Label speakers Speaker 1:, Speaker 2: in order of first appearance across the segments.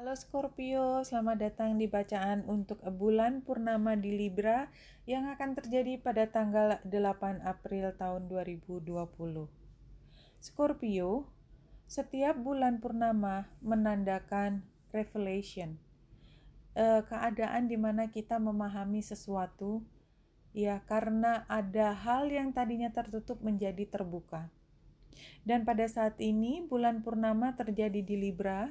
Speaker 1: Halo Scorpio, selamat datang di bacaan untuk bulan purnama di Libra yang akan terjadi pada tanggal 8 April tahun 2020. Scorpio, setiap bulan purnama menandakan revelation, keadaan di mana kita memahami sesuatu, ya, karena ada hal yang tadinya tertutup menjadi terbuka. Dan pada saat ini bulan purnama terjadi di Libra,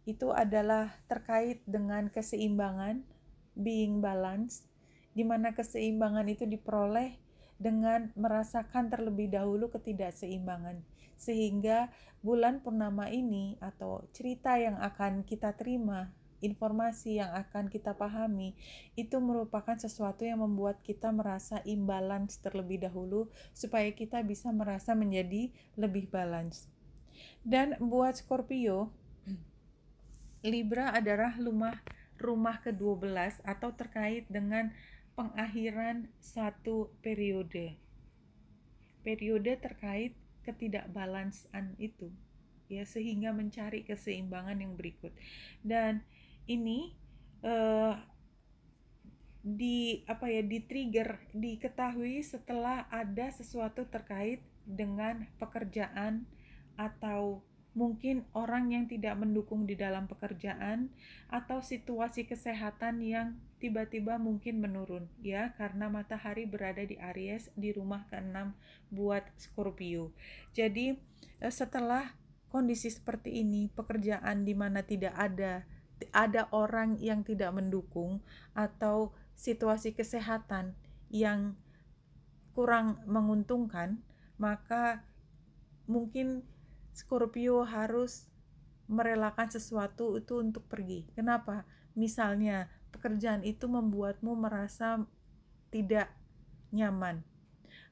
Speaker 1: itu adalah terkait dengan keseimbangan, being balance, di mana keseimbangan itu diperoleh dengan merasakan terlebih dahulu ketidakseimbangan. Sehingga bulan purnama ini atau cerita yang akan kita terima, informasi yang akan kita pahami, itu merupakan sesuatu yang membuat kita merasa imbalance terlebih dahulu supaya kita bisa merasa menjadi lebih balance. Dan buat Scorpio, Libra adalah rumah ke-12 atau terkait dengan pengakhiran satu periode. Periode terkait ketidakbalansan itu, ya, sehingga mencari keseimbangan yang berikut. Dan ini diketahui setelah ada sesuatu terkait dengan pekerjaan atau mungkin orang yang tidak mendukung di dalam pekerjaan atau situasi kesehatan yang tiba-tiba mungkin menurun, ya, karena matahari berada di Aries di rumah ke-6 buat Scorpio. Jadi setelah kondisi seperti ini, pekerjaan di mana tidak ada orang yang tidak mendukung atau situasi kesehatan yang kurang menguntungkan, maka mungkin Scorpio harus merelakan sesuatu itu untuk pergi. Kenapa? Misalnya, pekerjaan itu membuatmu merasa tidak nyaman,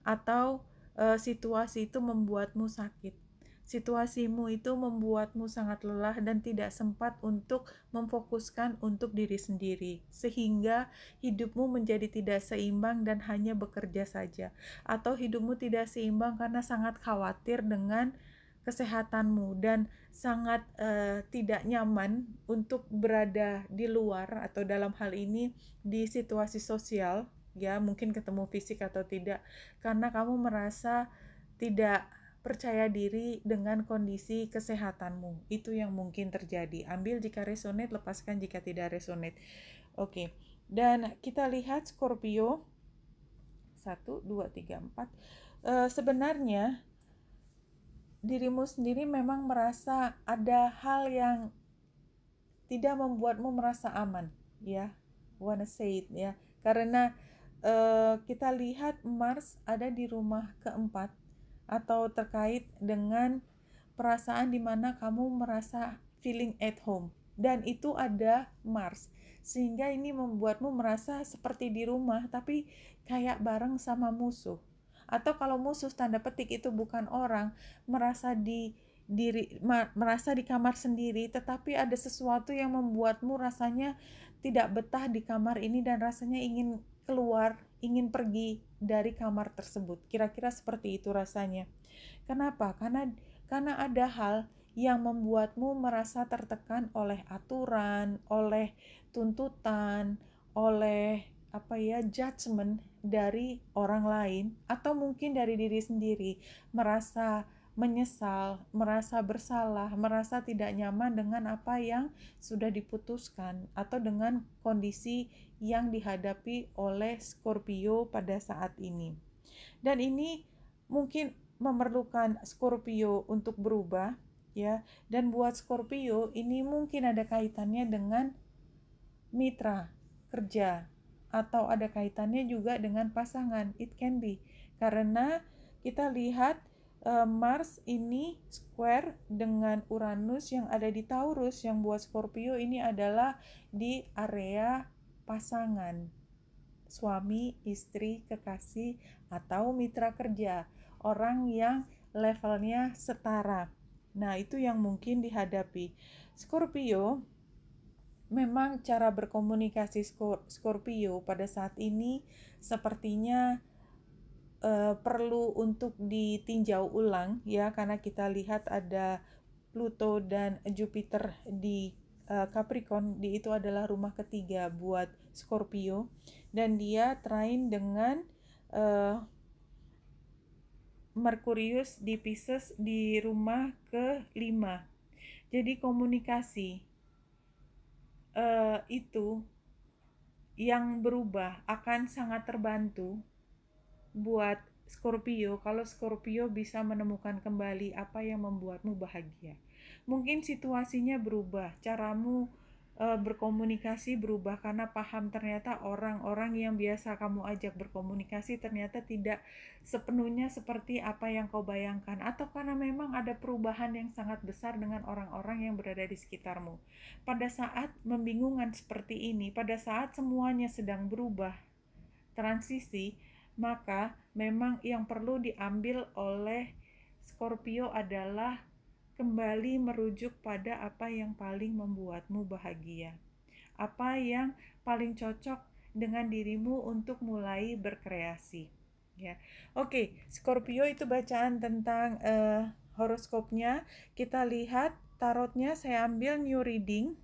Speaker 1: atau situasi itu membuatmu sakit. Situasimu itu membuatmu sangat lelah dan tidak sempat untuk memfokuskan untuk diri sendiri, sehingga hidupmu menjadi tidak seimbang dan hanya bekerja saja. Atau hidupmu tidak seimbang karena sangat khawatir dengan kesehatanmu dan sangat tidak nyaman untuk berada di luar atau dalam hal ini di situasi sosial, ya, mungkin ketemu fisik atau tidak, karena kamu merasa tidak percaya diri dengan kondisi kesehatanmu. Itu yang mungkin terjadi. Ambil jika resonate, lepaskan jika tidak resonate. Oke. Dan kita lihat Scorpio 1, 2, 3, 4. Sebenarnya dirimu sendiri memang merasa ada hal yang tidak membuatmu merasa aman, ya, wanna say it, ya, karena kita lihat Mars ada di rumah keempat atau terkait dengan perasaan di mana kamu merasa feeling at home, dan itu ada Mars, sehingga ini membuatmu merasa seperti di rumah tapi kayak bareng sama musuh. Atau kalau musuh tanda petik itu bukan orang, merasa merasa di kamar sendiri, tetapi ada sesuatu yang membuatmu rasanya tidak betah di kamar ini dan rasanya ingin keluar, ingin pergi dari kamar tersebut. Kira-kira seperti itu rasanya. Kenapa? Karena ada hal yang membuatmu merasa tertekan oleh aturan, oleh tuntutan, oleh judgement dari orang lain, atau mungkin dari diri sendiri, merasa menyesal, merasa bersalah, merasa tidak nyaman dengan apa yang sudah diputuskan atau dengan kondisi yang dihadapi oleh Scorpio pada saat ini. Dan ini mungkin memerlukan Scorpio untuk berubah, ya. Dan buat Scorpio ini mungkin ada kaitannya dengan mitra kerja atau ada kaitannya juga dengan pasangan. It can be karena kita lihat Mars ini square dengan Uranus yang ada di Taurus, yang buat Scorpio ini adalah di area pasangan, suami, istri, kekasih, atau mitra kerja, orang yang levelnya setara. Nah, itu yang mungkin dihadapi Scorpio. Memang cara berkomunikasi Scorpio pada saat ini sepertinya perlu untuk ditinjau ulang, ya, karena kita lihat ada Pluto dan Jupiter di Capricorn, itu adalah rumah ketiga buat Scorpio, dan dia trine dengan Merkurius di Pisces di rumah ke-5. Jadi komunikasi itu yang berubah akan sangat terbantu buat Scorpio kalau Scorpio bisa menemukan kembali apa yang membuatmu bahagia. Mungkin situasinya berubah, caramu berkomunikasi berubah karena paham ternyata orang-orang yang biasa kamu ajak berkomunikasi ternyata tidak sepenuhnya seperti apa yang kau bayangkan, atau karena memang ada perubahan yang sangat besar dengan orang-orang yang berada di sekitarmu. Pada saat membingungkan seperti ini, pada saat semuanya sedang berubah, transisi, maka memang yang perlu diambil oleh Scorpio adalah kembali merujuk pada apa yang paling membuatmu bahagia, apa yang paling cocok dengan dirimu untuk mulai berkreasi. Ya, oke, Scorpio itu bacaan tentang horoskopnya. Kita lihat tarotnya, saya ambil new reading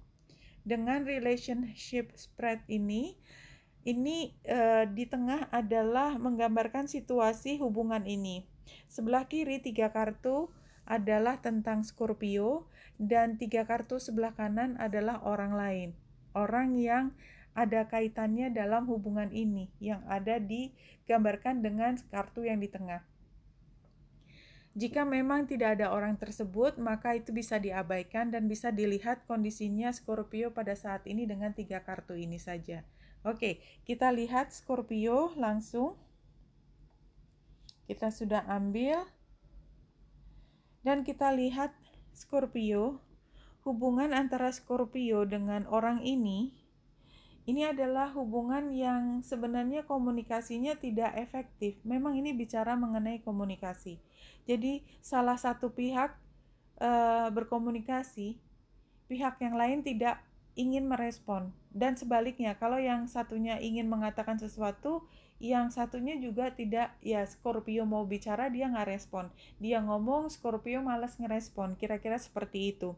Speaker 1: dengan relationship spread ini. Ini di tengah adalah menggambarkan situasi hubungan ini. Sebelah kiri 3 kartu adalah tentang Scorpio, dan 3 kartu sebelah kanan adalah orang lain. Orang yang ada kaitannya dalam hubungan ini, yang ada digambarkan dengan kartu yang di tengah. Jika memang tidak ada orang tersebut, maka itu bisa diabaikan dan bisa dilihat kondisinya Scorpio pada saat ini dengan 3 kartu ini saja. Oke, kita lihat Scorpio langsung. Kita sudah ambil. Dan kita lihat Scorpio, hubungan antara Scorpio dengan orang ini adalah hubungan yang sebenarnya komunikasinya tidak efektif. Memang ini bicara mengenai komunikasi. Jadi salah satu pihak berkomunikasi, pihak yang lain tidak ingin merespon. Dan sebaliknya, kalau yang satunya ingin mengatakan sesuatu, yang satunya juga tidak, ya Scorpio mau bicara dia nggak respon, dia ngomong Scorpio malas ngerespon, kira-kira seperti itu.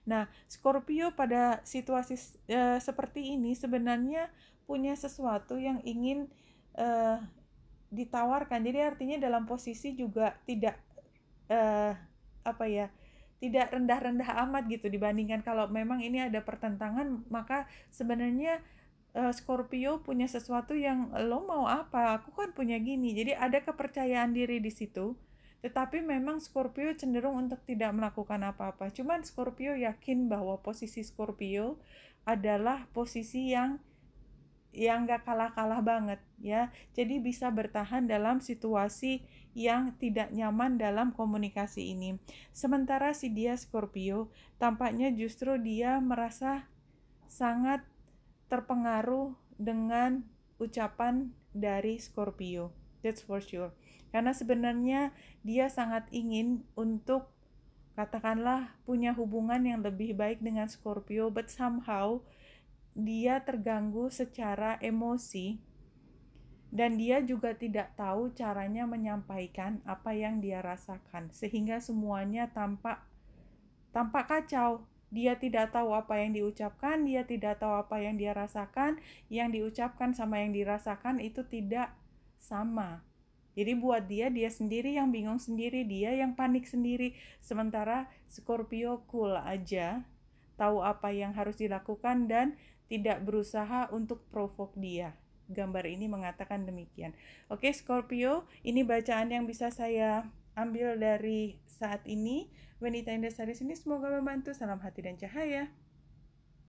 Speaker 1: Nah, Scorpio pada situasi seperti ini sebenarnya punya sesuatu yang ingin ditawarkan. Jadi artinya dalam posisi juga tidak tidak rendah-rendah amat gitu, dibandingkan kalau memang ini ada pertentangan, maka sebenarnya Scorpio punya sesuatu yang lo mau apa, aku kan punya gini. Jadi ada kepercayaan diri di situ, tetapi memang Scorpio cenderung untuk tidak melakukan apa-apa. Cuman Scorpio yakin bahwa posisi Scorpio adalah posisi yang gak kalah-kalah banget ya. Jadi bisa bertahan dalam situasi yang tidak nyaman dalam komunikasi ini. Sementara si dia Scorpio, tampaknya justru dia merasa sangat terpengaruh dengan ucapan dari Scorpio. That's for sure. Karena sebenarnya dia sangat ingin untuk katakanlah punya hubungan yang lebih baik dengan Scorpio, but somehow dia terganggu secara emosi dan dia juga tidak tahu caranya menyampaikan apa yang dia rasakan, sehingga semuanya tampak kacau. Dia tidak tahu apa yang diucapkan, dia tidak tahu apa yang dia rasakan, yang diucapkan sama yang dirasakan itu tidak sama. Jadi buat dia sendiri yang bingung sendiri, dia yang panik sendiri. Sementara Scorpio cool aja, tahu apa yang harus dilakukan dan tidak berusaha untuk provoke dia. Gambar ini mengatakan demikian. Oke Scorpio, ini bacaan yang bisa saya ambil dari saat ini. Wanita Indah Sari sini semoga membantu. Salam hati dan cahaya.